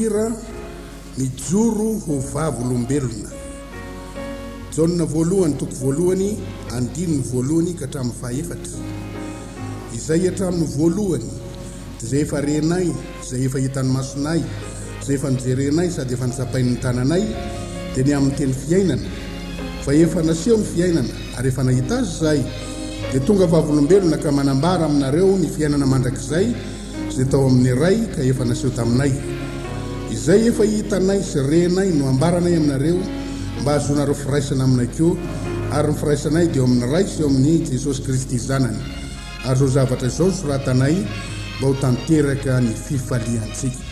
hira mijoro ho vavolombelona. Jauna voalohany toko voalohany andininy voalohany ka hatramin'ny fahaefatra. Izay hatramin'ny voalohany izay efa renay, izay efa hitan'ny masonay, izay efa nijerenay sady efa nisapain'ny tananay dia ny amin'ny teny fiainana. Fa efa naseho ny fiainana ary efa nahita azy zay dia tonga vavolombelona ka manambara aminareo ny fiainana mandrakizay izay tao amin'ny ray ka efa naseho taminay. Izay efa hitanay sy renay no ambaranay aminareo mba azonareo firaisana aminay koa, ary ny firaisanay dia amin'ny ray sy amin'ny Jesosy Kristy zanany. Ary zao zavatra izao soratanay mba ho tanteraka ny fifaliantsika.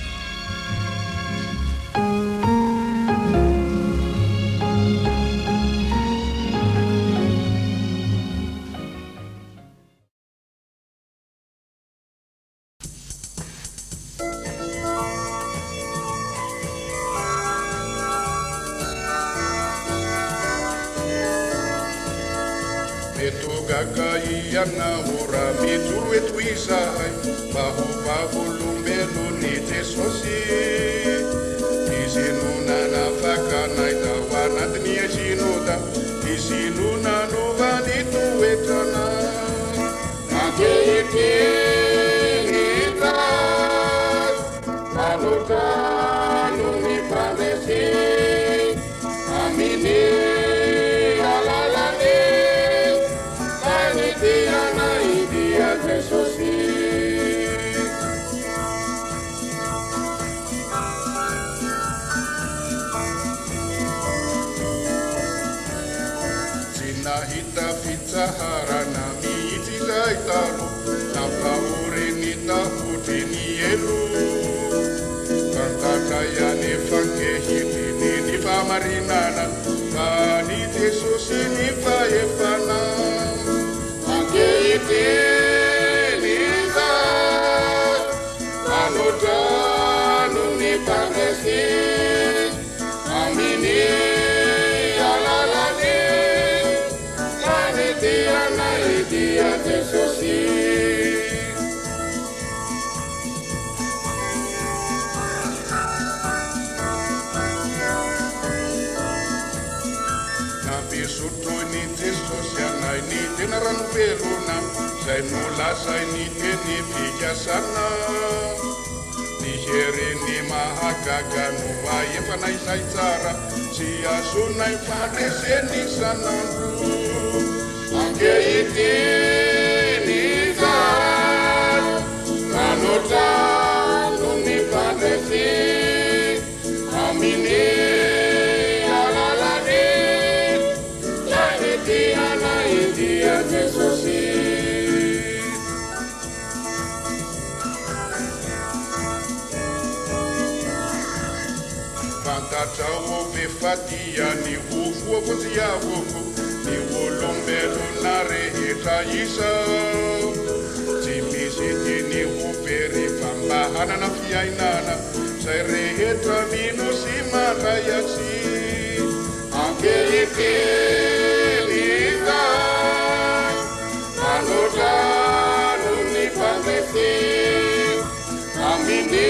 Gagaiana ora mijoro eto izay mba ho vavolombelon'ny Jesosy. Izy no nanavakanay tao anatiny azinoda, izy no nanova ny toetrana. Ankehitriny izay manotrano ny mpandresy aminy Jesosy. Tsy nahita fitsaharana mihitsy izay talo, nampahoriny tahotry ny elo. Fantatra ihany efankehitiny ny famarinana, fa ny Jesosy ny fahefana. Ankehitriny izay manotrano ny mpandresy aminy alalany manidianay dia Jesosy. Nampisotrony Jesosy anay ny tena ranovelona, zay no lasainy teny fikasana. Ny heriny mahagaga no aefana izay tsara, tsy azonay fandreseny sanandro. Ankehitriny izay manotrano ny mpandresy aminy alalany manidianay dia Jesosy. Fantatra ovefadia ny ovoako tsy avoko, ny olombelona rehetra isa. Tsy misy tiany overy fambahanana fiainana, zay rehetra mino sy mandray atsy. Ankehitriny izay manotrano ny mpandresy aminy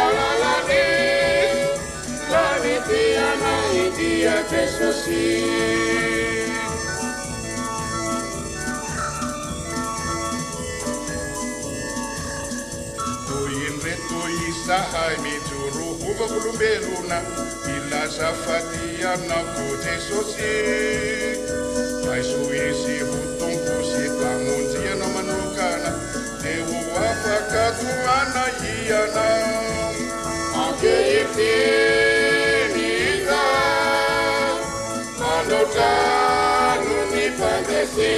alalany manidianay dia Jesosy. Toy indreto isahay mijoro ho vavolombelona, ilaza fatianako Jesosy. Aiso izy ho tompo sy mpamonjiana manokana, dia ho afaka toana iana. Ankehitriny izay manotrano ny mpandresy